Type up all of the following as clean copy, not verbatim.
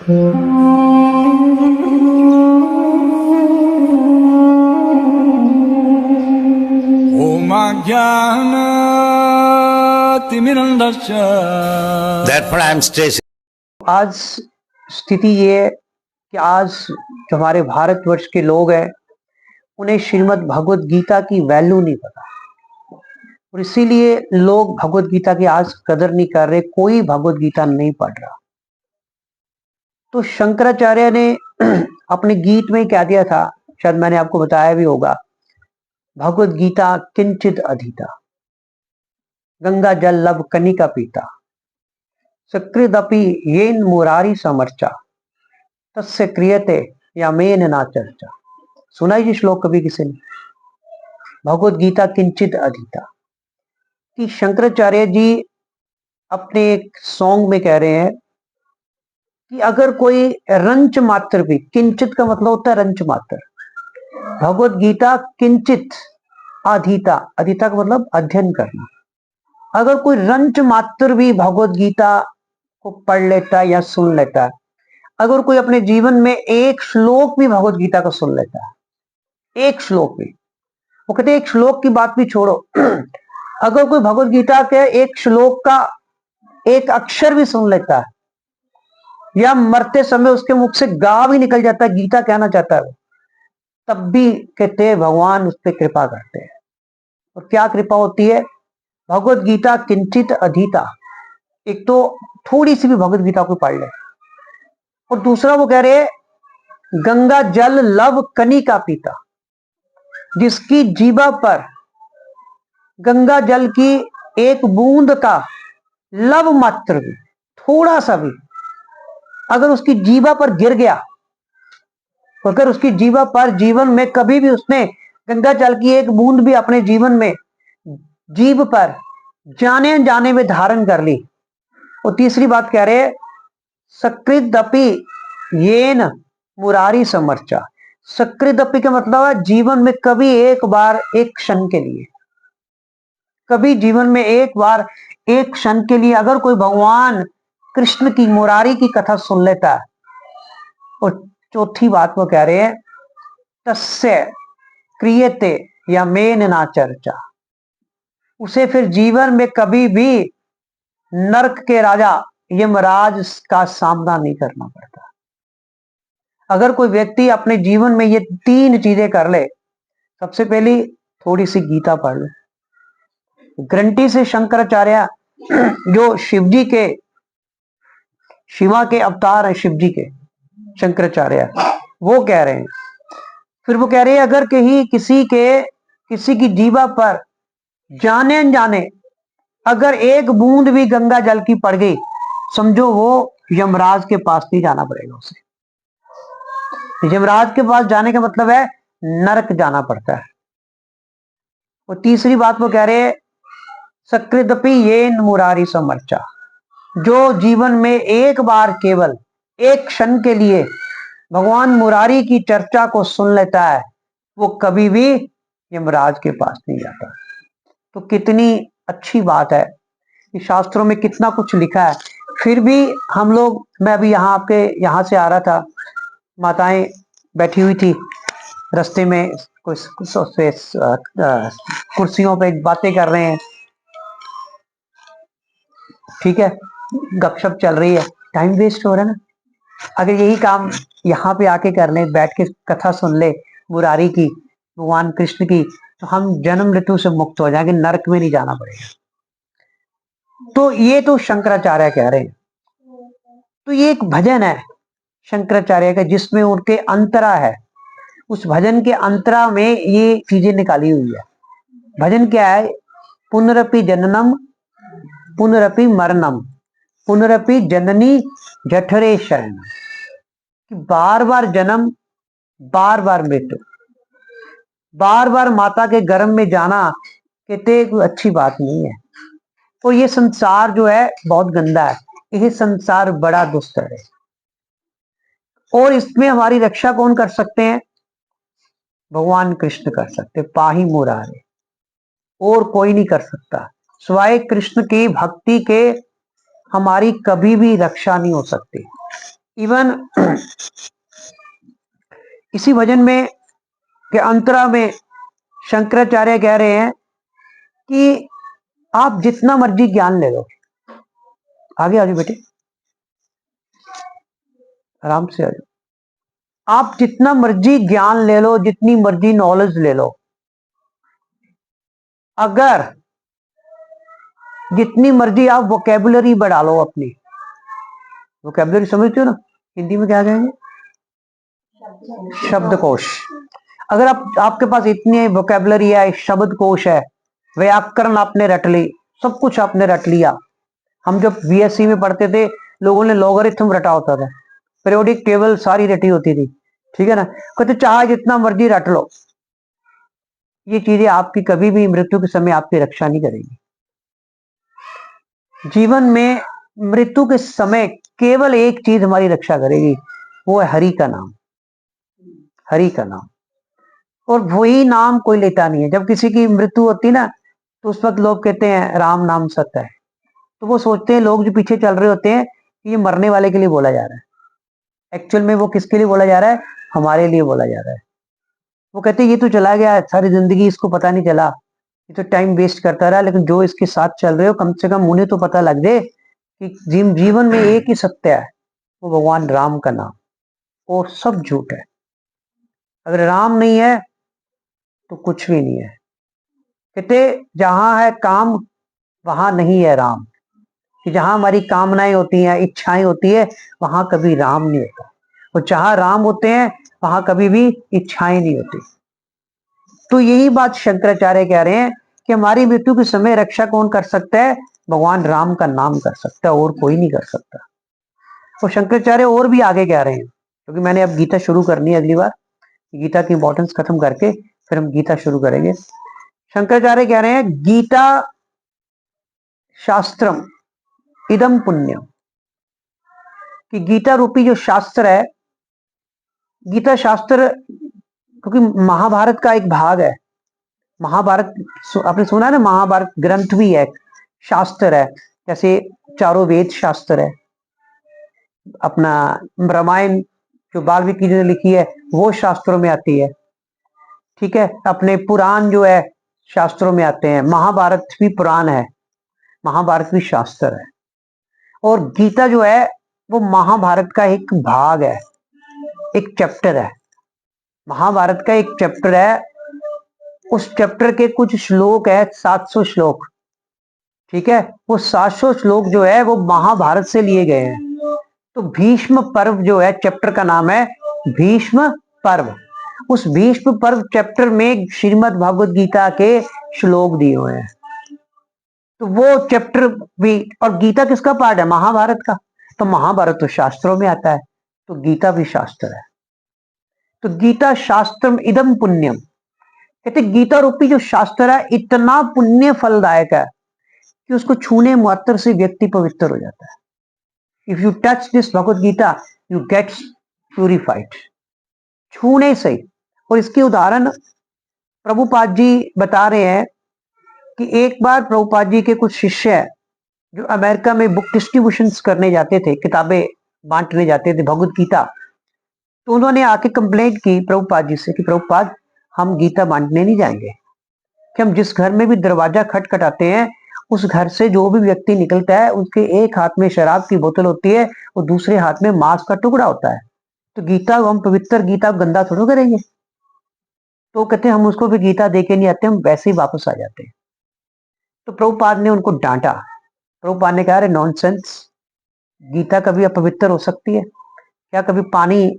Therefore, I am stressing. आज स्थिति ये है कि आज जो हमारे भारतवर्ष के लोग हैं उन्हें श्रीमद् भगवत गीता की वैल्यू नहीं पता और इसीलिए लोग भगवत गीता की आज कदर नहीं कर रहे, कोई भगवत गीता नहीं पढ़ रहा। तो शंकराचार्य ने अपने गीत में ही कह दिया था, शायद मैंने आपको बताया भी होगा, भगवत गीता किंचित अधीता, गंगा जल लब कनिका पीता, सकृदपि येन मुरारी समर्चा, तस्य क्रियते या मेन ना चर्चा। सुना ही श्लोक कभी किसी ने? भगवत गीता किंचित अधीता कि शंकराचार्य जी अपने एक सॉन्ग में कह रहे हैं कि अगर कोई रंच मात्र भी, किंचित का मतलब होता है रंच मात्र, भगवत गीता किंचित अधीता, अधीता का मतलब अध्ययन करना, अगर कोई रंच मात्र भी भगवत गीता को पढ़ लेता है या सुन लेता है, अगर कोई अपने जीवन में एक श्लोक भी भगवत गीता को सुन लेता है, एक श्लोक भी, वो कहते हैं एक श्लोक की बात भी छोड़ो, अगर कोई भगवत गीता के एक श्लोक का एक अक्षर भी सुन लेता है या मरते समय उसके मुख से गा भी निकल जाता है गीता कहना चाहता है, तब भी कहते हैं भगवान उस पर कृपा करते हैं। और क्या कृपा होती है? भगवत गीता किंचित अधीता, एक तो थोड़ी सी भी भगवत गीता को पढ़ ले, और दूसरा वो कह रहे गंगा जल लव कनिका पीता, जिसकी जीवा पर गंगा जल की एक बूंद का लव मात्र भी, थोड़ा सा भी अगर उसकी जीवा पर गिर गया, अगर उसकी जीवा पर जीवन में कभी भी उसने गंगा जल की एक बूंद भी अपने जीवन में जीव पर जाने जाने में धारण कर ली। और तीसरी बात कह रहे सकृदपि येन मुरारी समर्चा, सकृदपि का मतलब है जीवन में कभी एक बार, एक क्षण के लिए, कभी जीवन में एक बार एक क्षण के लिए अगर कोई भगवान कृष्ण की मुरारी की कथा सुन लेता है। और चौथी बात वो कह रहे हैं तस्य क्रियते या मेन ना चर्चा, उसे फिर जीवन में कभी भी नरक के राजा यमराज का सामना नहीं करना पड़ता। अगर कोई व्यक्ति अपने जीवन में ये तीन चीजें कर ले, सबसे पहली थोड़ी सी गीता पढ़ ले, ग्रंथि से शंकराचार्य जो शिवजी के, शिवा के अवतार है शिवजी के, शंकराचार्य वो कह रहे हैं, फिर वो कह रहे हैं अगर कहीं किसी की जीवा पर जाने अनजाने अगर एक बूंद भी गंगा जल की पड़ गई, समझो वो यमराज के पास नहीं जाना पड़ेगा उसे। यमराज के पास जाने का मतलब है नरक जाना पड़ता है। और तीसरी बात वो कह रहे हैं सकृदपि येन मुरारी समर्चा, जो जीवन में एक बार केवल एक क्षण के लिए भगवान मुरारी की चर्चा को सुन लेता है, वो कभी भी यमराज के पास नहीं जाता। तो कितनी अच्छी बात है कि शास्त्रों में कितना कुछ लिखा है, फिर भी हम लोग, मैं अभी यहाँ आपके यहाँ से आ रहा था, माताएं बैठी हुई थी रास्ते में, कुछ कुर्सियों पे बातें कर रहे हैं, ठीक है, गपशप चल रही है, टाइम वेस्ट हो रहा है ना। अगर यही काम यहाँ पे आके कर ले, बैठ के कथा सुन ले मुरारी की, भगवान कृष्ण की, तो हम जन्म मृत्यु से मुक्त हो जाएंगे, नरक में नहीं जाना पड़ेगा। तो ये तो शंकराचार्य कह रहे हैं। तो ये एक भजन है शंकराचार्य का जिसमें उनके अंतरा है, उस भजन के अंतरा में ये चीजें निकाली हुई है। भजन क्या है? पुनरपि जननम पुनरपि मरणम पुनरपि जननी जठरे शरण, कि बार बार जन्म, बार बार मृत्यु, बार बार माता के गर्भ में जाना, कहते कोई अच्छी बात नहीं है। और ये संसार जो है बहुत गंदा है, यह संसार बड़ा दुस्तर है, और इसमें हमारी रक्षा कौन कर सकते हैं? भगवान कृष्ण कर सकते, पाही मुरारे, और कोई नहीं कर सकता। स्वाय कृष्ण की भक्ति के हमारी कभी भी रक्षा नहीं हो सकती। इवन इसी भजन में के अंतरा में शंकराचार्य कह रहे हैं कि आप जितना मर्जी ज्ञान ले लो, आगे आगे बेटे आराम से आ जाओ, आप जितना मर्जी ज्ञान ले लो, जितनी मर्जी नॉलेज ले लो, अगर जितनी मर्जी आप वोकेबुलरी बढ़ा लो, अपनी वोकेबुलरी समझते हो ना, हिंदी में क्या कहेंगे, शब्दकोश। अगर आपके पास इतनी वोकेबुलरी है, शब्दकोश है, व्याकरण आपने रट ली, सब कुछ आपने रट लिया। हम जब बीएससी में पढ़ते थे, लोगों ने लॉगरिथम रटा होता था, पीरियोडिक टेबल सारी रटी होती थी, ठीक है ना। कहते चाहे जितना मर्जी रट लो, ये चीजें आपकी कभी भी मृत्यु के समय आपकी रक्षा नहीं करेगी। जीवन में मृत्यु के समय केवल एक चीज हमारी रक्षा करेगी, वो है हरि का नाम, हरि का नाम। और वही नाम कोई लेता नहीं है। जब किसी की मृत्यु होती ना, तो उस वक्त लोग कहते हैं राम नाम सत्य है, तो वो सोचते हैं, लोग जो पीछे चल रहे होते हैं, कि ये मरने वाले के लिए बोला जा रहा है। एक्चुअल में वो किसके लिए बोला जा रहा है, हमारे लिए बोला जा रहा है। वो कहते हैं ये तो चला गया, सारी जिंदगी इसको पता नहीं चला, ये तो टाइम वेस्ट करता रहा, लेकिन जो इसके साथ चल रहे हो, कम से कम उन्हें तो पता लग जाए कि जीवन में एक ही सत्य है, वो भगवान राम का नाम, और सब झूठ है। अगर राम नहीं है तो कुछ भी नहीं है। कहते जहां है काम वहां नहीं है राम, कि जहां हमारी कामनाएं होती हैं, इच्छाएं होती है, वहां कभी राम नहीं होता, और जहां राम होते हैं वहां कभी भी इच्छाएं नहीं होती। तो यही बात शंकराचार्य कह रहे हैं कि हमारी मृत्यु के समय रक्षा कौन कर सकता है, भगवान राम का नाम कर सकता है, और कोई नहीं कर सकता। और शंकराचार्य और भी आगे कह रहे हैं, क्योंकि मैंने अब गीता शुरू करनी है, अगली बार गीता की इंपॉर्टेंस खत्म करके फिर हम गीता शुरू करेंगे। शंकराचार्य कह रहे हैं गीता शास्त्रम इदम पुण्यम, कि गीता रूपी जो शास्त्र है, गीता शास्त्र क्योंकि महाभारत का एक भाग है। महाभारत आपने सुना है ना, महाभारत ग्रंथ भी है, शास्त्र है, जैसे चारों वेद शास्त्र है। अपना रामायण जो वाल्मीकि जी ने लिखी है वो शास्त्रों में आती है, ठीक है। अपने पुराण जो है शास्त्रों में आते हैं, महाभारत भी पुराण है, महाभारत भी शास्त्र है। और गीता जो है वो महाभारत का एक भाग है, एक चैप्टर है, महाभारत का एक चैप्टर है। उस चैप्टर के कुछ श्लोक है, 700 श्लोक, ठीक है। वो 700 श्लोक जो है वो महाभारत से लिए गए हैं। तो भीष्म पर्व जो है, चैप्टर का नाम है भीष्म पर्व। उस भीष्म पर्व चैप्टर में श्रीमद् भगवद गीता के श्लोक दिए हुए हैं। तो वो चैप्टर भी, और गीता किसका पार्ट है, महाभारत का। तो महाभारत तो शास्त्रों में आता है, तो गीता भी शास्त्र है। तो गीता शास्त्रम इदम पुण्यम, कहते गीता रूपी जो शास्त्र है इतना पुण्य फलदायक है कि उसको छूने मात्र से व्यक्ति पवित्र हो जाता है। If you touch this Bhagavad Gita you get purified, छूने से ही। और इसके उदाहरण प्रभुपाद जी बता रहे हैं कि एक बार प्रभुपाद जी के कुछ शिष्य जो अमेरिका में बुक डिस्ट्रीब्यूशन करने जाते थे, किताबें बांटने जाते थे भगवद गीता, तो उन्होंने आके कंप्लेंट की प्रभुपाद जी से कि प्रभुपाद हम गीता बांटने नहीं जाएंगे, कि हम जिस घर में भी दरवाजा खटखटाते हैं उस घर से जो भी व्यक्ति निकलता है उसके एक हाथ में शराब की बोतल होती है और दूसरे हाथ में मांस का टुकड़ा होता है। तो गीता हम पवित्र गीता गंदा थोड़ा करेंगे। तो कहते हैं हम उसको भी गीता दे के नहीं आते, हम वैसे ही वापस आ जाते हैं। तो प्रभुपाद ने उनको डांटा। प्रभुपाद ने कहा अरे नॉनसेंस, गीता कभी अपवित्र हो सकती है क्या, कभी पानी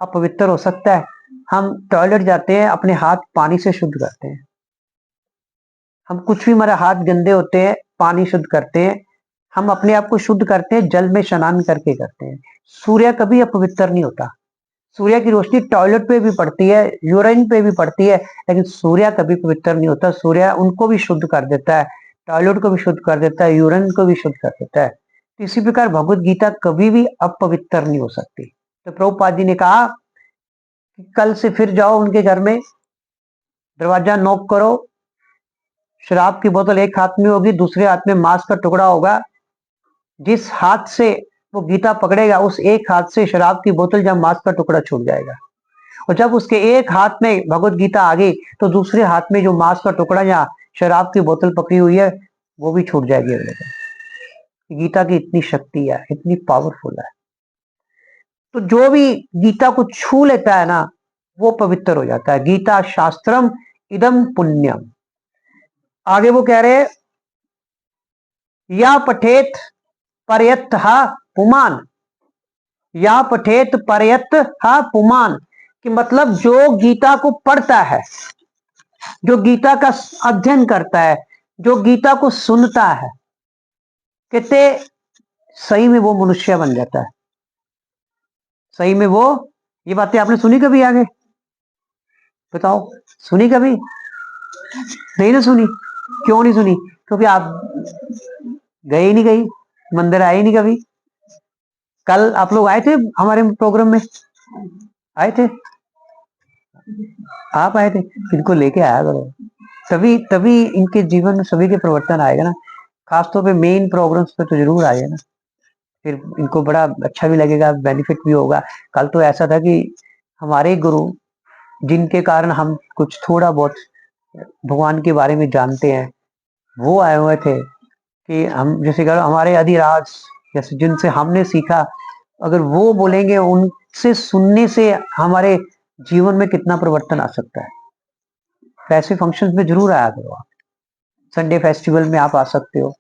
अपवित्र हो सकता है? हम टॉयलेट जाते हैं अपने हाथ पानी से शुद्ध करते हैं, हम कुछ भी, हमारे हाथ गंदे होते हैं पानी शुद्ध करते हैं, हम अपने आप को शुद्ध करते हैं जल में स्नान करके करते हैं। सूर्य कभी अपवित्र नहीं होता, सूर्य की रोशनी टॉयलेट पे भी पड़ती है, यूरिन पे भी पड़ती है, लेकिन सूर्य कभी पवित्र नहीं होता। सूर्य उनको भी शुद्ध कर देता है, टॉयलेट को भी शुद्ध कर देता है, यूरिन को भी शुद्ध कर देता है। इसी प्रकार भगवत गीता कभी भी अपवित्र नहीं हो सकती। तो प्रभुपाद जी ने कहा कि कल से फिर जाओ उनके घर में, दरवाजा नॉक करो, शराब की बोतल एक हाथ में होगी, दूसरे हाथ में मांस का टुकड़ा होगा, जिस हाथ से वो गीता पकड़ेगा, उस एक हाथ से शराब की बोतल जब मांस का टुकड़ा छूट जाएगा, और जब उसके एक हाथ में भगवत गीता आ गई तो दूसरे हाथ में जो मांस का टुकड़ा या शराब की बोतल पकड़ी हुई है वो भी छूट जाएगी अगले दिन। गीता की इतनी शक्ति है, इतनी पावरफुल है। तो जो भी गीता को छू लेता है ना वो पवित्र हो जाता है। गीता शास्त्रम इदम पुण्यम। आगे वो कह रहे, या पठेत परयत पुमान, या पठेत परयत पुमान, कि मतलब जो गीता को पढ़ता है, जो गीता का अध्ययन करता है, जो गीता को सुनता है, कहते सही में वो मनुष्य बन जाता है। सही में वो, ये बातें आपने सुनी कभी आगे? बताओ, सुनी कभी? नहीं ना सुनी। क्यों नहीं सुनी? क्योंकि आप गए ही नहीं, कहीं मंदिर आए ही नहीं कभी। कल आप लोग आए थे हमारे प्रोग्राम में, आए थे? आप आए थे, इनको लेके आया करो, तभी तभी इनके जीवन में सभी के परिवर्तन आएगा ना। खासतौर पे मेन प्रोग्राम्स पे तो जरूर आए ना, फिर इनको बड़ा अच्छा भी लगेगा, बेनिफिट भी होगा। कल तो ऐसा था कि हमारे गुरु, जिनके कारण हम कुछ थोड़ा बहुत भगवान के बारे में जानते हैं, वो आए हुए थे कि हम जैसे कहो हमारे अधिराज, जैसे जिनसे हमने सीखा, अगर वो बोलेंगे, उनसे सुनने से हमारे जीवन में कितना परिवर्तन आ सकता है। तो ऐसे फंक्शंस में जरूर आया करो आप। संडे फेस्टिवल में आप आ सकते हो,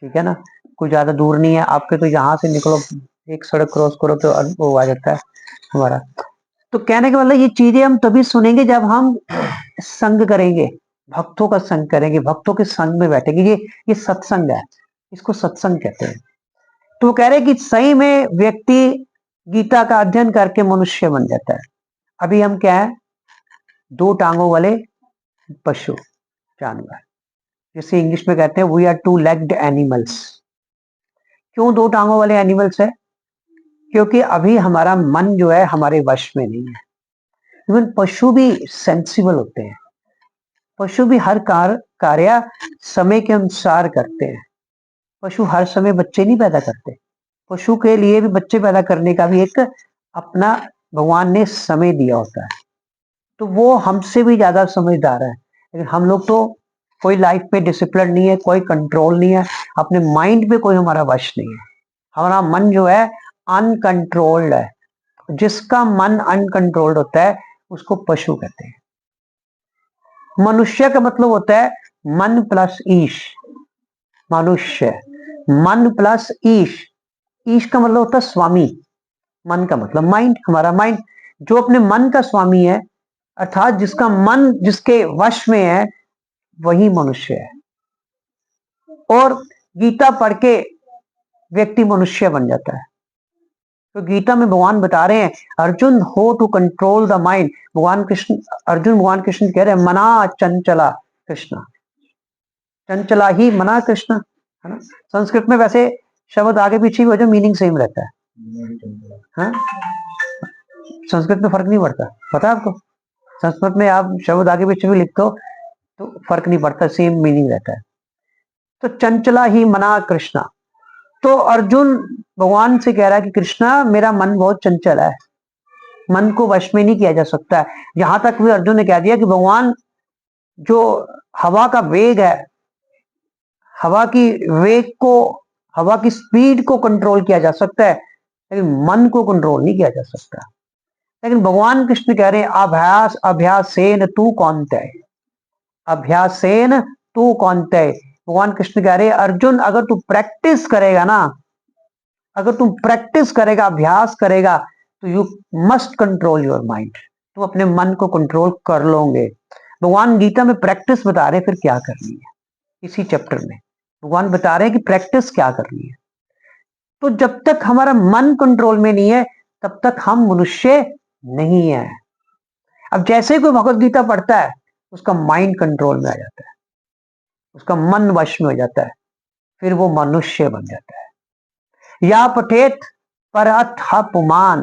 ठीक है ना, कोई ज्यादा दूर नहीं है आपके, तो यहाँ से निकलो, एक सड़क क्रॉस करो तो वो आ जाता है हमारा। तो कहने का मतलब ये चीजें हम तभी सुनेंगे जब हम संग करेंगे, भक्तों का संग करेंगे, भक्तों के संग में बैठेंगे। ये सत्संग है, इसको सत्संग कहते हैं। तो वो कह रहे कि सही में व्यक्ति गीता का अध्ययन करके मनुष्य बन जाता है। अभी हम क्या है, दो टांगों वाले पशु, जानवर, जिसे इंग्लिश में कहते हैं we are two legged animals. क्यों दो टांगों वाले एनिमल्स है? क्योंकि अभी हमारा मन जो है हमारे वश में नहीं है। इवन पशु भी सेंसिबल होते हैं, पशु भी हर कार्य समय के अनुसार करते हैं। पशु हर समय बच्चे नहीं पैदा करते, पशु के लिए भी बच्चे पैदा करने का भी एक अपना भगवान ने समय दिया होता है। तो वो हमसे भी ज्यादा समझदार है। लेकिन हम लोग तो कोई लाइफ में डिसिप्लिन नहीं है, कोई कंट्रोल नहीं है, अपने माइंड पे कोई हमारा वश नहीं है। हमारा मन जो है अनकंट्रोल्ड है। जिसका मन अनकंट्रोल्ड होता है उसको पशु कहते हैं। मनुष्य का मतलब होता है मन प्लस ईश। मनुष्य, मन प्लस ईश। ईश का मतलब होता है स्वामी, मन का मतलब माइंड, हमारा माइंड। जो अपने मन का स्वामी है, अर्थात जिसका मन जिसके वश में है, वही मनुष्य है। और गीता पढ़ के व्यक्ति मनुष्य बन जाता है। तो गीता में भगवान बता रहे हैं, अर्जुन हो टू कंट्रोल द माइंड। भगवान कृष्ण, अर्जुन भगवान कृष्ण कह रहे हैं, मना चंचला कृष्ण, चंचला ही मना कृष्ण, है ना। संस्कृत में वैसे शब्द आगे पीछे भी हो जाए, मीनिंग सेम रहता है। संस्कृत में फर्क नहीं पड़ता, पता है आपको? संस्कृत में आप शब्द आगे पीछे भी लिखते हो तो फर्क नहीं पड़ता, सेम मीनिंग रहता है। तो चंचला ही मना कृष्णा। तो अर्जुन भगवान से कह रहा है कि कृष्णा, मेरा मन बहुत चंचल है, मन को वश में नहीं किया जा सकता है। यहां तक भी अर्जुन ने कह दिया कि भगवान, जो हवा का वेग है, हवा की वेग को, हवा की स्पीड को कंट्रोल किया जा सकता है, लेकिन मन को कंट्रोल नहीं किया जा सकता। लेकिन भगवान कृष्ण कह रहे हैं, अभ्यास अभ्यासेन तू कौनते, अभ्यासेन तू कौनते। भगवान कृष्ण कह रहे हैं, अर्जुन अगर तू प्रैक्टिस करेगा ना, अगर तुम प्रैक्टिस करेगा, अभ्यास करेगा, तो you must control your mind. तुम अपने मन को कंट्रोल कर लोगे। भगवान गीता में प्रैक्टिस बता रहे हैं फिर क्या करनी है। इसी चैप्टर में भगवान बता रहे हैं कि प्रैक्टिस क्या करनी है। तो जब तक हमारा मन कंट्रोल में नहीं है तब तक हम मनुष्य नहीं है। अब जैसे ही कोई भगवत गीता पढ़ता है उसका माइंड कंट्रोल में आ जाता है, उसका मन वश में हो जाता है, फिर वो मनुष्य बन जाता है। या पठेत परअथ पुमान।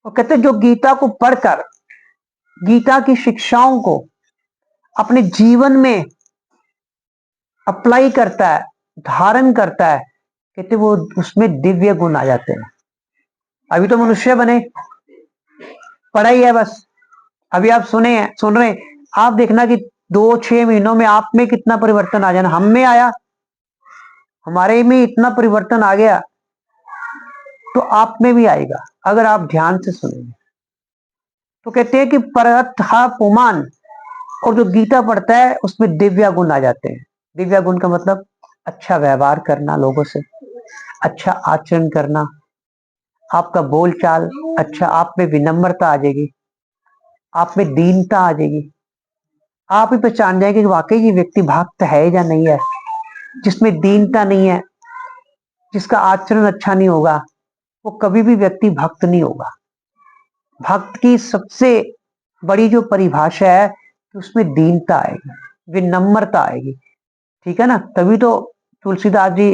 वो कहते जो गीता को पढ़कर गीता की शिक्षाओं को अपने जीवन में अप्लाई करता है, धारण करता है, कहते वो उसमें दिव्य गुण आ जाते हैं। अभी तो मनुष्य बने, पढ़ा ही है बस। अभी आप सुन रहे हैं, आप देखना कि 2-6 महीनों में आप में कितना परिवर्तन आ जाना। हम में आया, हमारे में इतना परिवर्तन आ गया, तो आप में भी आएगा अगर आप ध्यान से सुनेंगे। तो कहते हैं कि परथा पुमान, और जो गीता पढ़ता है उसमें दिव्य गुण आ जाते हैं। दिव्य गुण का मतलब अच्छा व्यवहार करना लोगों से, अच्छा आचरण करना, आपका बोलचाल अच्छा, आप में विनम्रता आ जाएगी, आप में दीनता आ जाएगी। आप ही पहचान जाएंगे कि वाकई ये व्यक्ति भक्त है या नहीं है। जिसमें दीनता नहीं है, जिसका आचरण अच्छा नहीं होगा, वो कभी भी व्यक्ति भक्त नहीं होगा। भक्त की सबसे बड़ी जो परिभाषा है कि उसमें दीनता आएगी, विनम्रता आएगी, ठीक है ना। तभी तो तुलसीदास जी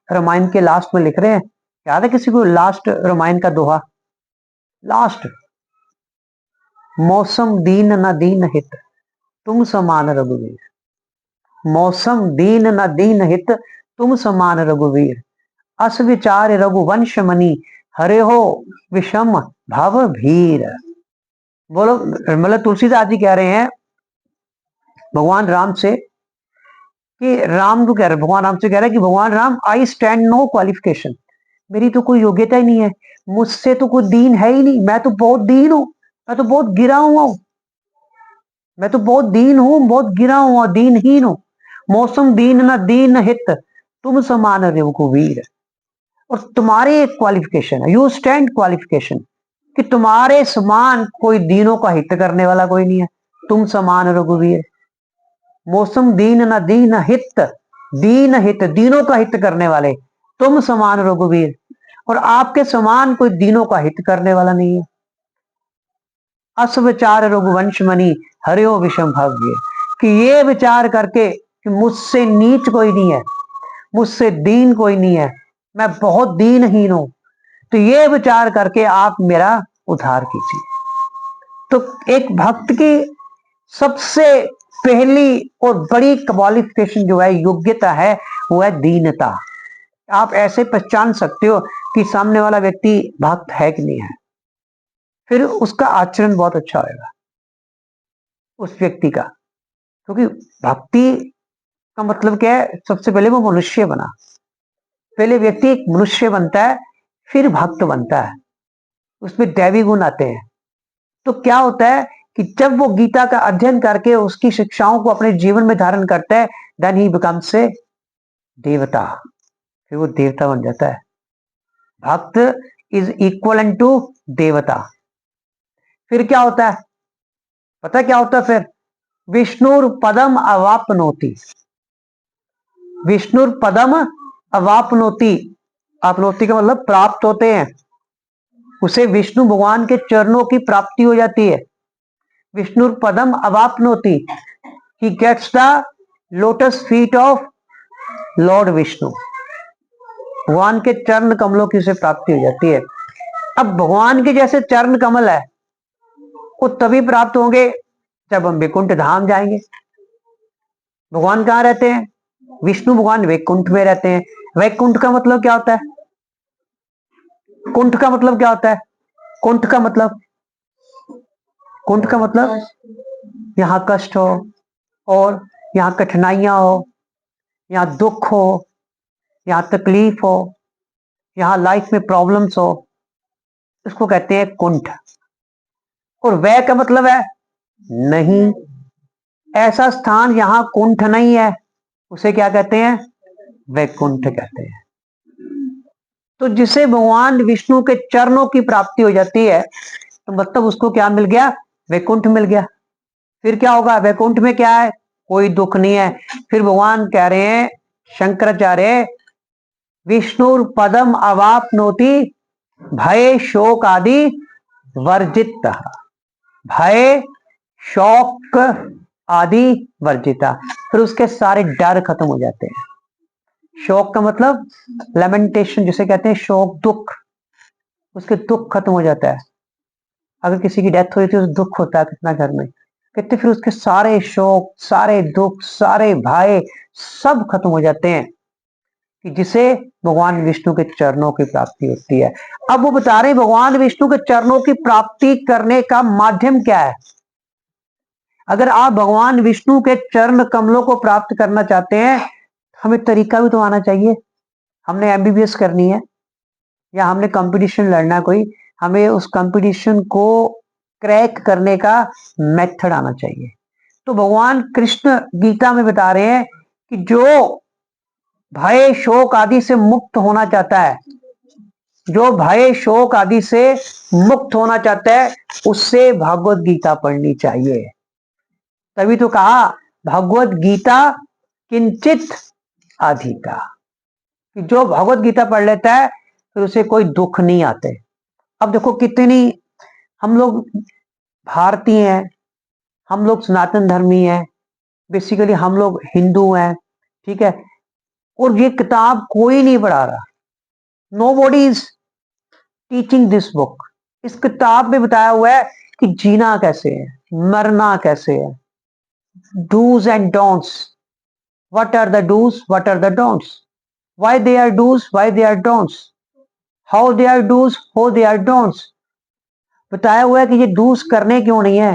रामायण के लास्ट में लिख रहे हैं, याद है किसी को लास्ट रामायण का दोहा? लास्ट, मौसम दीन न दीन हित तुम समान रघुवीर। मौसम दीन न दीन हित तुम समान रघुवीर, अस विचार रघुवंश मणि हरे हो विषम भव भीर। बोलो, मतलब तुलसीदास जी कह रहे हैं भगवान राम से कि राम को कह रहे, भगवान राम से कह रहे हैं कि भगवान Ram, I stand no qualification, मेरी तो कोई योग्यता ही नहीं है, मुझसे तो कोई दीन है ही नहीं, मैं तो बहुत दीन हूं, मैं तो बहुत गिरा हुआ हूं, मैं तो बहुत दीन हूं, बहुत गिरा हुआ, दीनहीन हूं। मौसम दीन न दीन हित तुम समान रघुवीर। और तुम्हारी एक क्वालिफिकेशन है, यू स्टैंड क्वालिफिकेशन, कि तुम्हारे समान कोई दीनों का हित करने वाला कोई नहीं है। तुम समान रघुवीर, मौसम दीन न दीन हित, दीन हित दीनों का हित करने वाले, तुम समान रघुवीर, और आपके समान कोई दीनों का हित करने वाला नहीं है। अस विचार रघुवंश मणि हरियो विषम भव्य, कि ये विचार करके कि मुझसे नीच कोई नहीं है, मुझसे दीन कोई नहीं है, मैं बहुत दीनहीन हूं, तो ये विचार करके आप मेरा उद्धार कीजिए। तो एक भक्त की सबसे पहली और बड़ी क्वालिफिकेशन जो है, योग्यता है, वो है दीनता। आप ऐसे पहचान सकते हो कि सामने वाला व्यक्ति भक्त है कि नहीं है। फिर उसका आचरण बहुत अच्छा होगा उस व्यक्ति का, क्योंकि भक्ति का मतलब क्या है? सबसे पहले वो मनुष्य बना, पहले व्यक्ति एक मनुष्य बनता है, फिर भक्त बनता है, उसमें दैवी गुण आते हैं। तो क्या होता है कि जब वो गीता का अध्ययन करके उसकी शिक्षाओं को अपने जीवन में धारण करता है, देन ही बिकम्स ए देवता, फिर वो देवता बन जाता है। भक्त इज इक्वल टू देवता। फिर क्या होता है, पता क्या होता है फिर? विष्णुर पदम अवापनोति, विष्णुर पदम अवापनोति, आपनोति का मतलब प्राप्त होते हैं, उसे विष्णु भगवान के चरणों की प्राप्ति हो जाती है। विष्णुर पदम अवापनोति, he gets the lotus feet of Lord Vishnu, भगवान के चरण कमलों की उसे प्राप्ति हो जाती है। अब भगवान के जैसे चरण कमल है वो तभी प्राप्त होंगे जब हम वैकुंठ धाम जाएंगे। भगवान कहाँ रहते हैं? विष्णु भगवान वैकुंठ में रहते हैं। वैकुंठ का मतलब क्या होता है? कुंठ का मतलब क्या होता है? कुंठ का मतलब, कुंठ का मतलब यहाँ कष्ट हो, और यहाँ कठिनाइयां हो, यहाँ दुख हो, यहाँ तकलीफ हो, यहाँ लाइफ में प्रॉब्लम्स हो, इसको कहते हैं कुंठ। और वै का मतलब है नहीं, ऐसा स्थान यहाँ कुंठ नहीं है, उसे क्या कहते हैं? वैकुंठ कहते हैं। तो जिसे भगवान विष्णु के चरणों की प्राप्ति हो जाती है, तो मतलब उसको क्या मिल गया? वैकुंठ मिल गया। फिर क्या होगा? वैकुंठ में क्या है? कोई दुख नहीं है। फिर भगवान कह रहे हैं, शंकराचार्य, विष्णु पदम अवापनोति भय शोक आदि वर्जित, भय शोक आदि वर्जिता, फिर उसके सारे डर खत्म हो जाते हैं। शोक का मतलब लेमेंटेशन, जिसे कहते हैं शोक, दुख, उसके दुख खत्म हो जाता है। अगर किसी की डेथ हुई थी तो दुख होता है कितना घर में, कहते फिर उसके सारे शोक, सारे दुख, सारे भय सब खत्म हो जाते हैं, कि जिसे भगवान विष्णु के चरणों की प्राप्ति होती है। अब वो बता रहे हैं भगवान विष्णु के चरणों की प्राप्ति करने का माध्यम क्या है। अगर आप भगवान विष्णु के चरण कमलों को प्राप्त करना चाहते हैं, हमें तरीका भी तो आना चाहिए। हमने एमबीबीएस करनी है या हमने कंपटीशन लड़ना है कोई, हमें उस कंपटीशन को क्रैक करने का मेथड आना चाहिए। तो भगवान कृष्ण गीता में बता रहे हैं कि जो भय शोक आदि से मुक्त होना चाहता है, जो भय शोक आदि से मुक्त होना चाहता है, उससे भगवत गीता पढ़नी चाहिए। तभी तो कहा भगवत गीता किंचित अधिका, कि जो भगवत गीता पढ़ लेता है फिर उसे कोई दुख नहीं आते। अब देखो कितनी हम लोग भारतीय हैं, हम लोग सनातन धर्मी हैं, बेसिकली हम लोग हिंदू हैं, ठीक है, और ये किताब कोई नहीं पढ़ा रहा। Nobody is teaching this book. इस किताब में बताया हुआ है कि जीना कैसे है, मरना कैसे है, dos and don'ts, what are the dos, what are the don'ts, why they are dos, why they are don'ts, how they are dos, how they are don'ts. बताया हुआ है कि ये डूज करने क्यों नहीं है,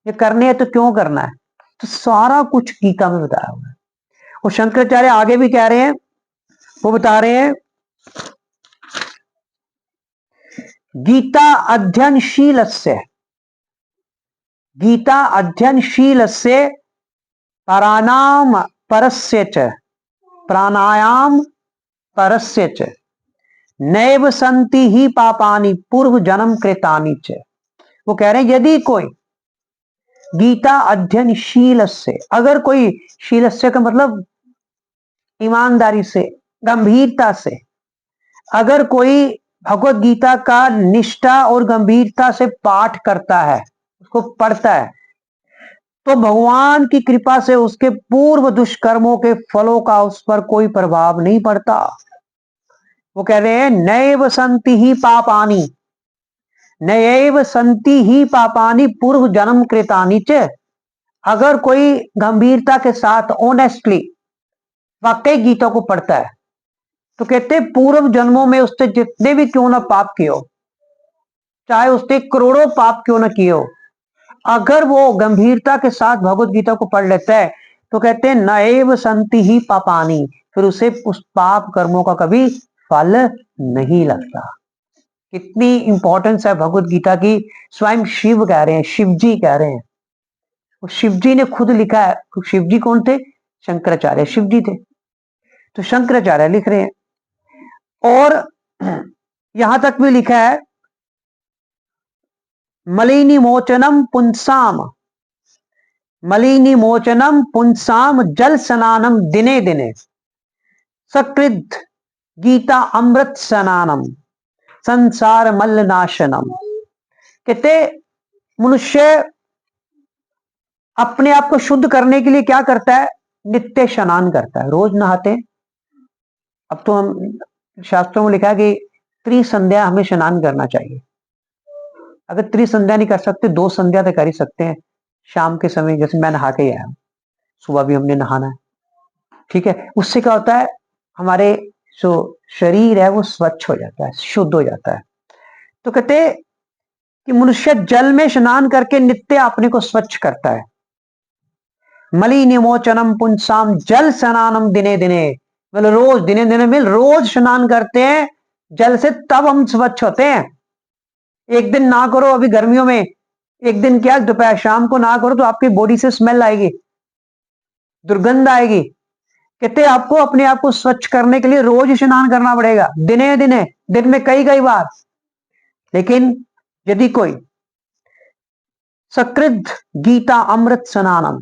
ये करने है तो क्यों करना है। तो सारा कुछ गीता में बताया हुआ है। और शंकराचार्य आगे भी कह रहे हैं, वो बता रहे हैं गीता अध्ययनशीलस्य, गीता अध्ययनशीलस्य प्राणायाम परस्य च, प्राणायाम परस्य च नैव संति ही पापानि पूर्व जन्म कृतानि च। वो कह रहे हैं यदि कोई गीता अध्ययनशील से, अगर कोई शील से का मतलब ईमानदारी से, गंभीरता से, अगर कोई भगवत गीता का निष्ठा और गंभीरता से पाठ करता है, उसको पढ़ता है, तो भगवान की कृपा से उसके पूर्व दुष्कर्मों के फलों का उस पर कोई प्रभाव नहीं पड़ता। वो कह रहे हैं नैव संति ही पापानि, नैव संति ही पापानि पूर्व जन्म कृतानि च। अगर कोई गंभीरता के साथ ऑनेस्टली वाकई गीता को पढ़ता है, तो कहते पूर्व जन्मों में उसने जितने भी क्यों ना पाप किए हो, चाहे उसने करोड़ों पाप क्यों ना किए हो, अगर वो गंभीरता के साथ भगवत गीता को पढ़ लेता है, तो कहते हैं नैव संति ही पापानि, फिर उसे उस पाप कर्मों का कभी फल नहीं लगता। कितनी इंपॉर्टेंस है भगवत गीता की। स्वयं शिव कह रहे हैं, शिव जी कह रहे हैं, शिव जी ने खुद लिखा है। शिव जी कौन थे? शंकराचार्य शिव जी थे। तो शंकराचार्य लिख रहे हैं, और यहां तक भी लिखा है मलिनी मोचनम पुंसाम, मलिनी मोचनम पुंसाम जल स्नानम दिने दिने सकृत गीता अमृत स्नानम संसार मल्ल नाशनम। कहते मनुष्य अपने आप को शुद्ध करने के लिए क्या करता है? नित्य स्नान करता है, रोज नहाते हैं। अब तो हम शास्त्रों में लिखा है कि त्रिसंध्या हमें स्नान करना चाहिए। अगर त्रिसंध्या नहीं कर सकते, 2 संध्या तो कर ही सकते हैं। शाम के समय जैसे मैं नहा के आया हूं, सुबह भी हमने नहाना है, ठीक है। उससे क्या होता है, हमारे जो शरीर है वो स्वच्छ हो जाता है, शुद्ध हो जाता है। तो कहते कि मनुष्य जल में स्नान करके नित्य अपने को स्वच्छ करता है। मलिनिमोचनम पुंसाम जल स्नानम दिने दिने, मतलब रोज दिने दिने में रोज स्नान करते हैं जल से, तब हम स्वच्छ होते हैं। एक दिन ना करो, अभी गर्मियों में एक दिन क्या, दोपहर शाम को ना करो तो आपकी बॉडी से स्मेल आएगी, दुर्गंध आएगी। कहते आपको अपने आप को स्वच्छ करने के लिए रोज स्नान करना पड़ेगा, दिने दिने, दिन में कई कई बार। लेकिन यदि कोई सकृत गीता अमृत स्नानम,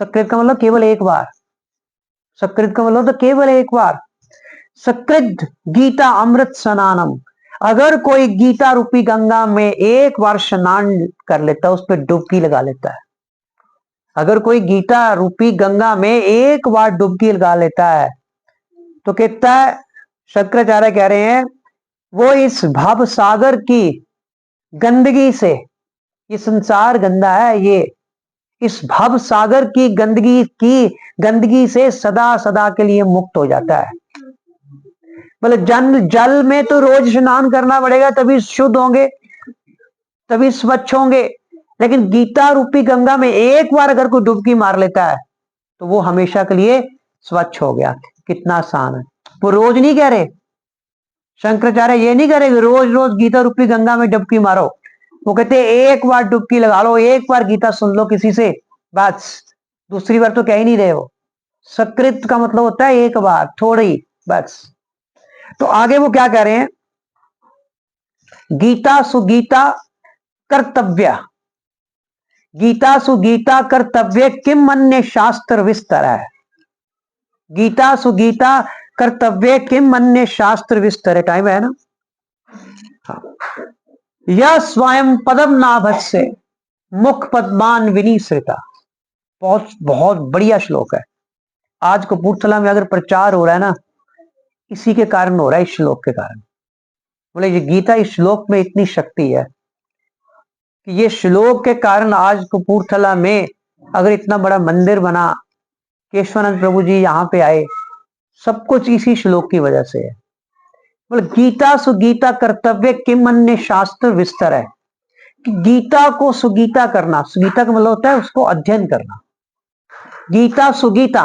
सकृत का मतलब केवल एक बार, सकृत का मतलब तो केवल एक बार, सकृत गीता अमृत स्नानम, अगर कोई गीता रूपी गंगा में एक बार स्नान कर लेता है, उस पर डुबकी लगा लेता है, अगर कोई गीता रूपी गंगा में एक बार डुबकी लगा लेता है, तो कहता है शंकराचार्य कह रहे हैं वो इस भव सागर की गंदगी से, ये संसार गंदा है, ये इस भव सागर की गंदगी से सदा सदा के लिए मुक्त हो जाता है। बोले जल में तो रोज स्नान करना पड़ेगा, तभी शुद्ध होंगे, तभी स्वच्छ होंगे। लेकिन गीता रूपी गंगा में एक बार अगर कोई डुबकी मार लेता है तो वो हमेशा के लिए स्वच्छ हो गया। कितना आसान है। वो रोज नहीं कह रहे, शंकराचार्य ये नहीं करेंगे रोज रोज गीता रूपी गंगा में डुबकी मारो। वो कहते हैं एक बार डुबकी लगा लो, एक बार गीता सुन लो किसी से, बस। दूसरी बार तो कह ही नहीं रहे हो। सकृत का मतलब होता है एक बार, थोड़ी, बस। तो आगे वो क्या कह रहे हैं, गीता सुगीता कर्तव्य, गीता सुगीता कर्तव्य किम अन्य शास्त्र विस्तर है। गीता सुगीता कर्तव्य किम अन्य शास्त्र विस्तर है। टाइम है ना। हाँ। यह स्वयं पदम नाभस्य मुख पद्मान विनिश्रिता। बहुत बहुत बढ़िया श्लोक है। आज कपूरथला में अगर प्रचार हो रहा है ना, इसी के कारण हो रहा है, इस श्लोक के कारण। बोले ये गीता, इस श्लोक में इतनी शक्ति है कि ये श्लोक के कारण आज कपूरथला में अगर इतना बड़ा मंदिर बना, केशवानंद प्रभु जी यहाँ पे आए, सब कुछ इसी श्लोक की वजह से है। बोले गीता सुगीता कर्तव्य किम अन्य शास्त्र विस्तर है, कि गीता को सुगीता करना, सुगीता का मतलब होता है उसको अध्ययन करना। गीता सुगीता,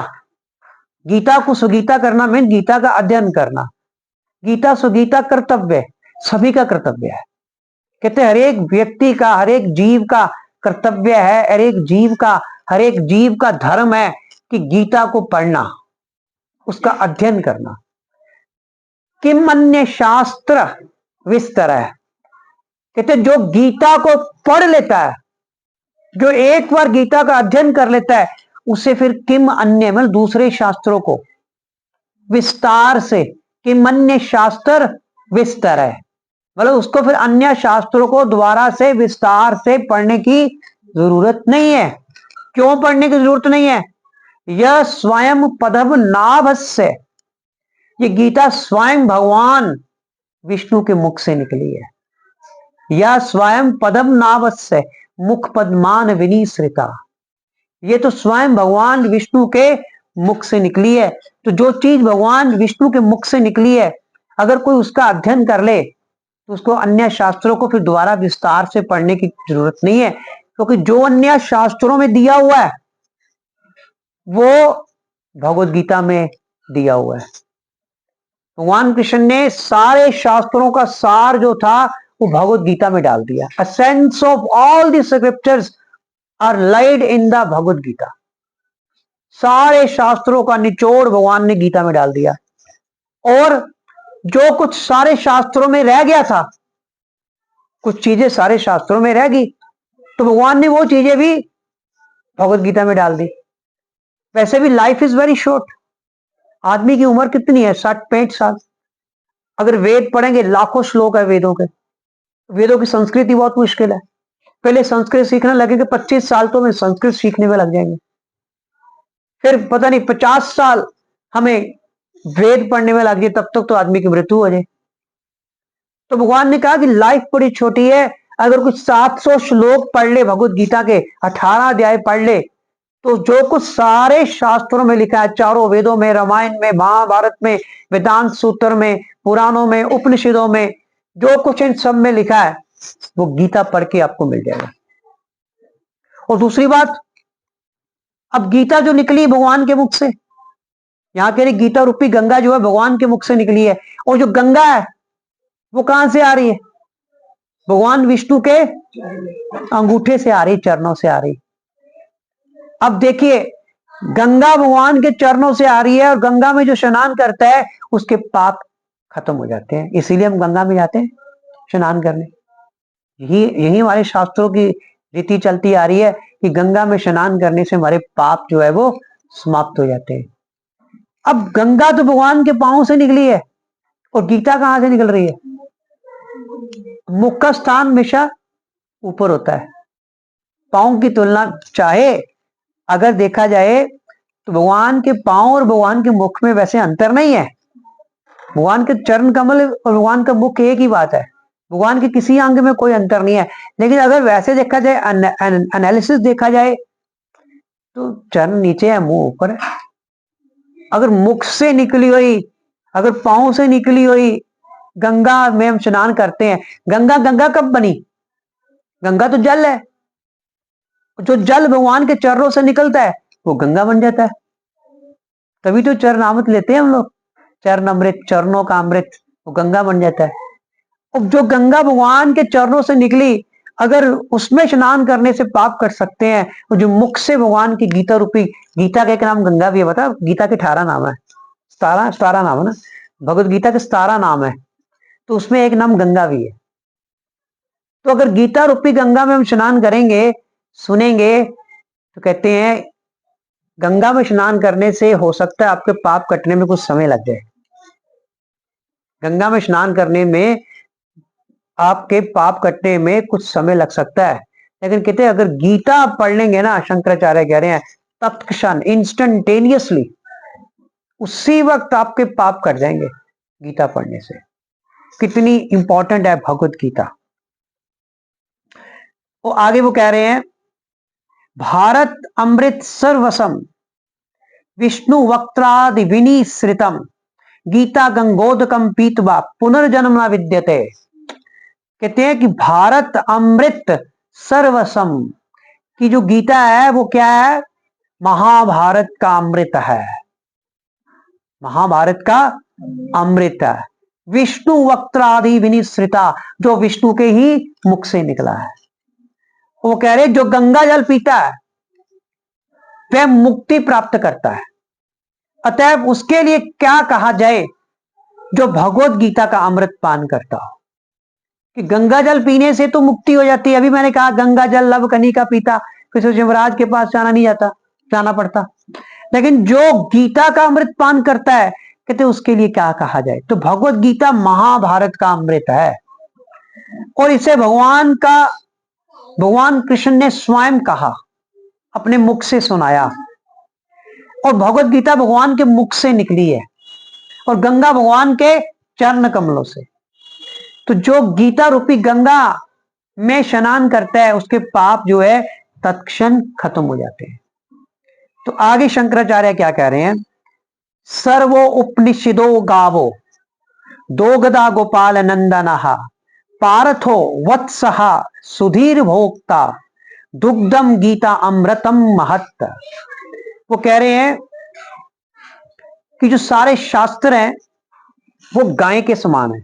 गीता को सुगीता करना मीन गीता का अध्ययन करना। गीता सुगीता कर्तव्य, सभी का कर्तव्य है। कहते हर एक व्यक्ति का, हर एक जीव का कर्तव्य है, हर एक जीव का धर्म है कि गीता को पढ़ना, उसका अध्ययन करना। किम अन्य शास्त्र विस्तर है, कहते जो गीता को पढ़ लेता है, जो एक बार गीता का अध्ययन कर लेता है, उसे फिर किम अन्य मतलब दूसरे शास्त्रों को विस्तार से, किम अन्य शास्त्र विस्तर है मतलब उसको फिर अन्य शास्त्रों को दोबारा से विस्तार से पढ़ने की जरूरत नहीं है। क्यों पढ़ने की जरूरत नहीं है? यह स्वयं पदम नाभस्य, ये गीता स्वयं भगवान विष्णु के मुख से निकली है। यह स्वयं पदम नाभस्य मुख पद्मान विनिश्रिता, ये तो स्वयं भगवान विष्णु के मुख से निकली है। तो जो चीज भगवान विष्णु के मुख से निकली है, अगर कोई उसका अध्ययन कर ले तो उसको अन्य शास्त्रों को फिर दोबारा विस्तार से पढ़ने की जरूरत नहीं है, क्योंकि जो अन्य शास्त्रों में दिया हुआ है वो भगवत गीता में दिया हुआ है। भगवान कृष्ण ने सारे शास्त्रों का सार जो था वो भगवत गीता में डाल दिया। Essence of all the scriptures are laid in the Bhagavad Gita. सारे शास्त्रों का निचोड़ भगवान ने गीता में डाल दिया। और जो कुछ सारे शास्त्रों में रह गया था, कुछ चीजें सारे शास्त्रों में रह गई, तो भगवान ने वो चीजें भी भगवत गीता में डाल दी। वैसे भी लाइफ इज वेरी शॉर्ट। आदमी की उम्र कितनी है? 60-65 साल। अगर वेद पढ़ेंगे, लाखों श्लोक है वेदों के। वेदों की संस्कृति बहुत मुश्किल है। पहले संस्कृत सीखने लगेंगे, 25 साल तो हमें संस्कृत सीखने में लग जाएंगे। फिर पता नहीं 50 साल हमें वेद पढ़ने में लग जाए, तब तक तो आदमी की मृत्यु हो जाए। तो भगवान ने कहा कि लाइफ बड़ी छोटी है। अगर कुछ 700 श्लोक पढ़ ले, भगवत गीता के 18 अध्याय पढ़ ले, तो जो कुछ सारे शास्त्रों में लिखा है, चारों वेदों में, रामायण में, महाभारत में, वेदांत सूत्र में, पुराणों में, उपनिषदों में, जो कुछ इन सब में लिखा है वो गीता पढ़ के आपको मिल जाएगा। और दूसरी बात, अब गीता जो निकली भगवान के मुख से, यहां कह रही गीता रूपी गंगा जो है भगवान के मुख से निकली है। और जो गंगा है वो कहां से आ रही है? भगवान विष्णु के अंगूठे से आ रही, चरणों से आ रही। अब देखिए, गंगा भगवान के चरणों से आ रही है और गंगा में जो स्नान करता है उसके पाप खत्म हो जाते हैं। इसीलिए हम गंगा में जाते हैं स्नान करने। यही यही हमारे शास्त्रों की रीति चलती आ रही है कि गंगा में स्नान करने से हमारे पाप जो है वो समाप्त हो जाते हैं। अब गंगा तो भगवान के पांव से निकली है और गीता कहां से निकल रही है? मुख का स्थान हमेशा ऊपर होता है। पांव की तुलना चाहे अगर देखा जाए तो भगवान के पांव और भगवान के मुख में वैसे अंतर नहीं है। भगवान के चरण कमल और भगवान का मुख एक ही बात है। भगवान के किसी अंग में कोई अंतर नहीं है। लेकिन अगर वैसे देखा जाए, एनालिसिस देखा जाए, तो चरण नीचे है, मुंह ऊपर है। अगर मुख से निकली हुई अगर पांव से निकली हुई गंगा में हम स्नान करते हैं, गंगा गंगा कब बनी? गंगा तो जल है, जो जल भगवान के चरणों से निकलता है वो गंगा बन जाता है। तभी तो चरणामृत लेते हैं हम लोग, चरण अमृत, चरणों का अमृत, वो गंगा बन जाता है। और जो गंगा भगवान के चरणों से निकली, अगर उसमें स्नान करने से पाप कट सकते हैं, और जो मुख से भगवान की गीता रूपी, गीता का एक नाम गंगा भी है, बता, गीता के 18 नाम है, 17 नाम है ना, भगवत गीता के 17 नाम है, तो उसमें एक नाम गंगा भी है। तो अगर गीता रूपी गंगा में हम स्नान करेंगे, सुनेंगे, तो कहते हैं गंगा में स्नान करने से हो सकता है आपके पाप कटने में कुछ समय लग जाए। गंगा में स्नान करने में आपके पाप कटने में कुछ समय लग सकता है, लेकिन कहते हैं अगर गीता आप पढ़ लेंगे ना, शंकराचार्य कह रहे हैं तत्क्षण, इंस्टेंटेनियसली, उसी वक्त आपके पाप कट जाएंगे गीता पढ़ने से। कितनी इंपॉर्टेंट है भगवत गीता। वो आगे वो कह रहे हैं, भारत अमृत सर्वसम विष्णु वक्त्रादि विनिश्रितम गीता गंगोदकम पीतवा पुनर्जन्म न विद्यते। कहते हैं कि भारत अमृत सर्वसम की जो गीता है वो क्या है? महाभारत का अमृत है, महाभारत का अमृत है। विष्णु वक्त्रादि विनिश्रिता, जो विष्णु के ही मुख से निकला है। वो कह रहे जो गंगा जल पीता है वह मुक्ति प्राप्त करता है, अतएव उसके लिए क्या कहा जाए? जो भगवत गीता का अमृत पान करता हो, कि गंगा जल पीने से तो मुक्ति हो जाती है। अभी मैंने कहा गंगा जल लव कनी का पीता, किसी यमराज के पास जाना पड़ता। लेकिन जो गीता का अमृत पान करता है, कहते उसके लिए क्या कहा जाए? तो भगवत गीता महाभारत का अमृत है, और इसे भगवान कृष्ण ने स्वयं कहा, अपने मुख से सुनाया, और भगवत गीता भगवान के मुख से निकली है, और गंगा भगवान के चरण कमलों से। तो जो गीता रूपी गंगा में स्नान करता है, उसके पाप जो है तत्क्षण खत्म हो जाते हैं। तो आगे शंकराचार्य क्या कह रहे हैं, सर्वो उपनिषदो गावो दोगदा गोपाल नंदनहा पार्थो वत्सहा सुधीर भोक्ता दुग्धम गीता अमृतम महत्त। वो कह रहे हैं कि जो सारे शास्त्र हैं वो गाय के समान है,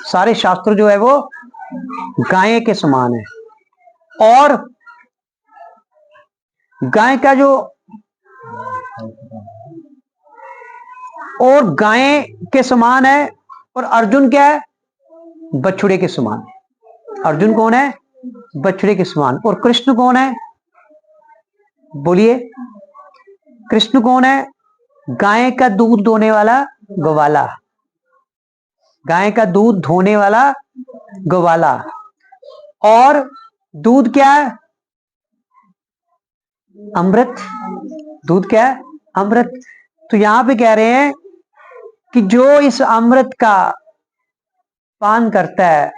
सारे शास्त्र जो है वो गाय के समान है, और गाय का जो और गाय के समान है, और अर्जुन क्या है? बछड़े के समान। अर्जुन कौन है? बछड़े के समान। और कृष्ण कौन है? बोलिए, कृष्ण कौन है? गाय का दूध दोने वाला गवाला, गाय का दूध धोने वाला गवाला। और दूध क्या है? अमृत। दूध क्या है? अमृत। तो यहां पे कह रहे हैं कि जो इस अमृत का पान करता है,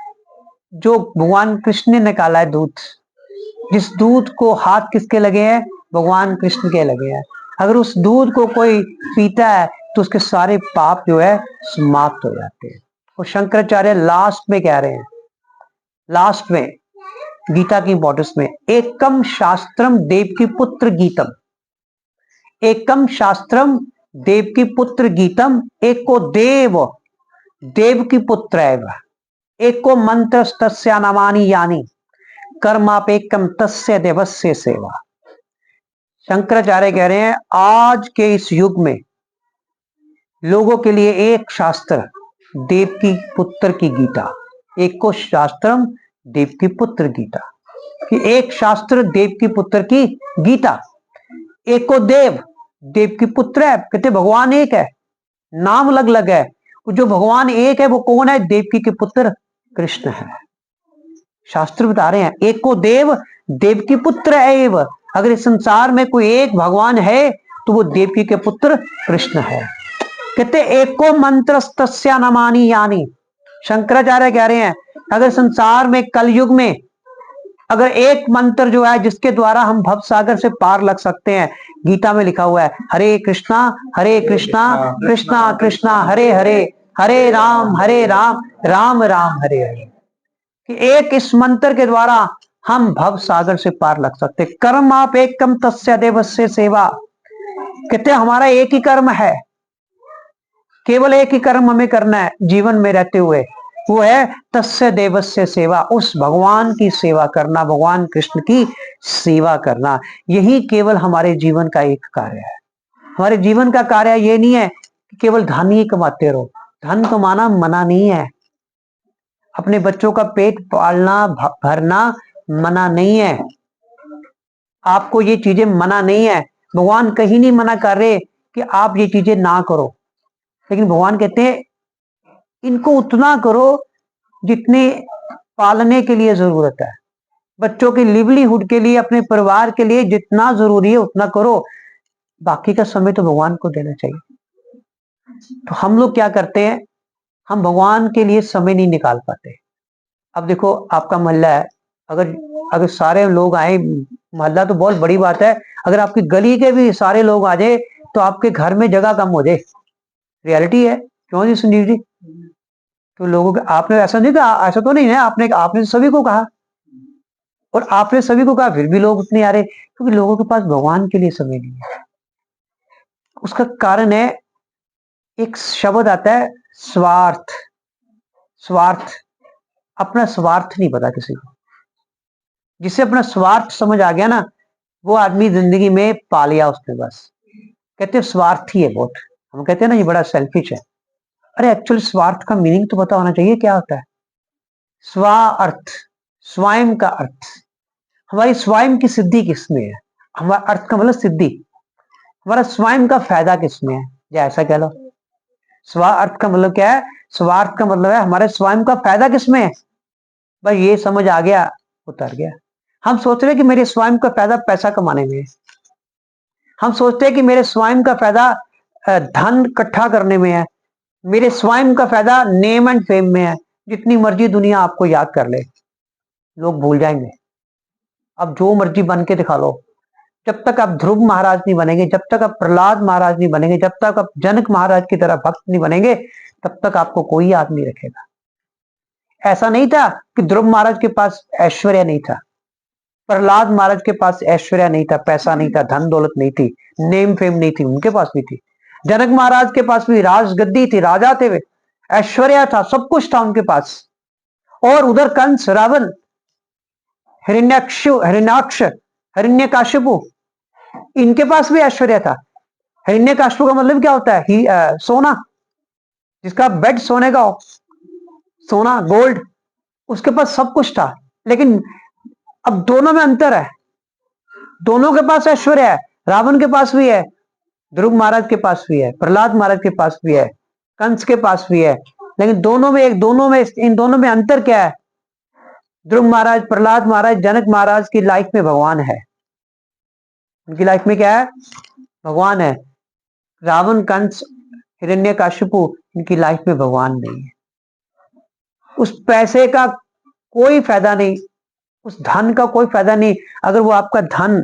जो भगवान कृष्ण ने निकाला है दूध, जिस दूध को हाथ किसके लगे हैं? भगवान कृष्ण के लगे हैं। अगर उस दूध को कोई पीता है तो उसके सारे पाप जो है समाप्त हो जाते हैं। और शंकराचार्य लास्ट में कह रहे हैं, लास्ट में गीता की इंपॉर्टेंस में, एकम शास्त्रम देवकी पुत्र गीतम, एकम शास्त्रम देवकी पुत्र गीतम, एको देवकी पुत्र एव, एको मंत्र तस्या नामानि यानी कर्मापेकम तस्य देवस्य सेवा। शंकराचार्य कह रहे हैं आज के इस युग में लोगों के लिए एक शास्त्र देवकी पुत्र की गीता, एको शास्त्रम देवकी पुत्र गीता, कि एक शास्त्र देवकी पुत्र की गीता, एको देवकी पुत्र है। कहते भगवान एक है, नाम अलग अलग है, जो भगवान एक है वो कौन है? देवकी के पुत्र कृष्ण है। शास्त्र बता रहे हैं एको देवकी पुत्र एव, अगर इस संसार में कोई एक भगवान है तो वो देवकी के पुत्र कृष्ण है। कहते एको मंत्र तस्या नामानि यानी, शंकराचार्य कह रहे हैं अगर संसार में कलयुग में अगर एक मंत्र जो है जिसके द्वारा हम भव सागर से पार लग सकते हैं, गीता में लिखा हुआ है, हरे कृष्णा कृष्णा कृष्णा हरे हरे, हरे राम राम राम हरे हरे, कि एक इस मंत्र के द्वारा हम भव सागर से पार लग सकते। कर्म आप एकम तस्य देवस्य सेवा, कहते हमारा एक ही कर्म है, केवल एक ही कर्म हमें करना है जीवन में रहते हुए, वो है तस्य देवस्य सेवा, उस भगवान की सेवा करना, भगवान कृष्ण की सेवा करना। यही केवल हमारे जीवन का एक कार्य है। हमारे जीवन का कार्य ये नहीं है कि केवल धन ही कमाते रहो, धन कमाना मना नहीं है, अपने बच्चों का पेट पालना भरना मना नहीं है, आपको ये चीजें मना नहीं है, भगवान कहीं नहीं मना कर रहे कि आप ये चीजें ना करो, लेकिन भगवान कहते हैं इनको उतना करो जितने पालने के लिए जरूरत है, बच्चों की लिवलीहुड के लिए, अपने परिवार के लिए जितना जरूरी है उतना करो, बाकी का समय तो भगवान को देना चाहिए। तो हम लोग क्या करते हैं, हम भगवान के लिए समय नहीं निकाल पाते। अब देखो आपका मोहल्ला है, अगर अगर सारे लोग आए, मोहल्ला तो बहुत बड़ी बात है, अगर आपकी गली के भी सारे लोग आ जाए तो आपके घर में जगह कम हो जाए, रियलिटी है, क्यों जी संजीव जी? तो लोगों के, आपने ऐसा नहीं कहा, ऐसा तो नहीं है, आपने सभी को कहा, और आपने सभी को कहा फिर भी लोग उतने आ रहे, क्योंकि लोगों के पास भगवान के लिए समय नहीं है। उसका कारण है, एक शब्द आता है स्वार्थ, स्वार्थ, अपना स्वार्थ नहीं पता किसी को। जिसे अपना स्वार्थ समझ आ गया ना, वो आदमी जिंदगी में पा लिया उसने बस। कहते हैं स्वार्थी है बहुत, हम कहते हैं ना ये बड़ा सेल्फिश है, अरे एक्चुअल स्वार्थ का मीनिंग तो पता होना चाहिए क्या होता है। स्वा अर्थ, स्वयं का अर्थ, हमारी स्वयं की सिद्धि किसमें है, हमारा अर्थ का मतलब सिद्धि, हमारा स्वयं का फायदा किसमें है, या ऐसा कह लो। स्वा अर्थ का मतलब क्या है, स्वार्थ का मतलब है हमारे स्वयं का फायदा किसमें है। भाई ये समझ आ गया, उतर गया। हम सोच रहे कि मेरे स्वयं का फायदा पैसा कमाने में है, हम सोचते हैं कि मेरे स्वयं का फायदा धन इकट्ठा करने में है, मेरे स्वयं का फायदा नेम एंड फेम में है। जितनी मर्जी दुनिया आपको याद कर ले, लोग भूल जाएंगे। अब जो मर्जी बन के दिखा लो, जब तक आप ध्रुव महाराज नहीं बनेंगे, जब तक आप प्रहलाद महाराज नहीं बनेंगे, जब तक आप जनक महाराज की तरह भक्त नहीं बनेंगे, तब तक आपको कोई याद नहीं रखेगा। ऐसा नहीं था कि ध्रुव महाराज के पास ऐश्वर्य नहीं था, प्रहलाद महाराज के पास ऐश्वर्य नहीं था, पैसा नहीं था, धन दौलत नहीं थी, नेम फेम नहीं थी, उनके पास भी थी। जनक महाराज के पास भी राजगद्दी थी, राजा थे वे, ऐश्वर्य था, सब कुछ था उनके पास। और उधर कंस, रावण, हिरण्याक्ष, हिरण्यकाशिपु, इनके पास भी ऐश्वर्य था। हिरण्यकाशिपु का मतलब क्या होता है, सोना, जिसका बेड सोने का हो, सोना गोल्ड, उसके पास सब कुछ था। लेकिन अब दोनों में अंतर है, दोनों के पास ऐश्वर्य है, रावण के पास भी है, ध्रुव महाराज के पास भी है, प्रहलाद महाराज के पास भी है, कंस के पास भी है, लेकिन इन दोनों में अंतर क्या है। ध्रुव महाराज, प्रहलाद महाराज, जनक महाराज की लाइफ में भगवान है, उनकी लाइफ में क्या है, भगवान है। रावण, कंस, हिरण्यकाशिपु, इनकी लाइफ में भगवान नहीं है। उस पैसे का कोई फायदा नहीं, उस धन का कोई फायदा नहीं, अगर वो आपका धन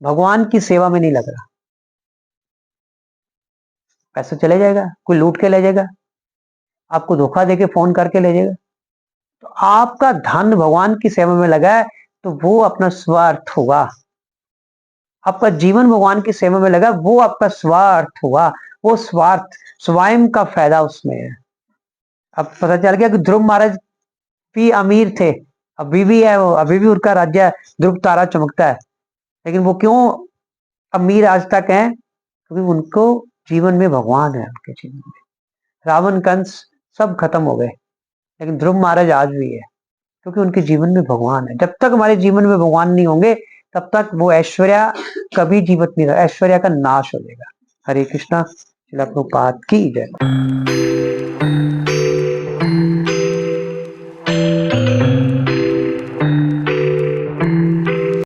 भगवान की सेवा में नहीं लग रहा। पैसा चले जाएगा, कोई लूट के ले जाएगा, आपको धोखा देके फोन करके ले जाएगा। तो आपका धन भगवान की सेवा में लगा है तो वो अपना स्वार्थ होगा, आपका जीवन भगवान की सेवा में लगा, वो आपका स्वार्थ होगा, वो स्वार्थ, स्वयं का फायदा उसमें है। अब पता चल गया कि ध्रुव महाराज भी अमीर थे, अभी भी है, वो अभी भी उनका राज्य है, ध्रुव तारा चमकता है, लेकिन वो क्यों अमीर आज तक है, क्योंकि उनको जीवन में भगवान है, उनके जीवन में। रावण, कंस सब खत्म हो गए, लेकिन ध्रुव महाराज आज भी है, क्योंकि उनके जीवन में भगवान है। जब तक हमारे जीवन में भगवान नहीं होंगे तब तक वो ऐश्वर्य कभी जीवित नहीं रहा, ऐश्वर्य का नाश हो जाएगा। हरे कृष्णा, श्रील प्रभुपाद की जय।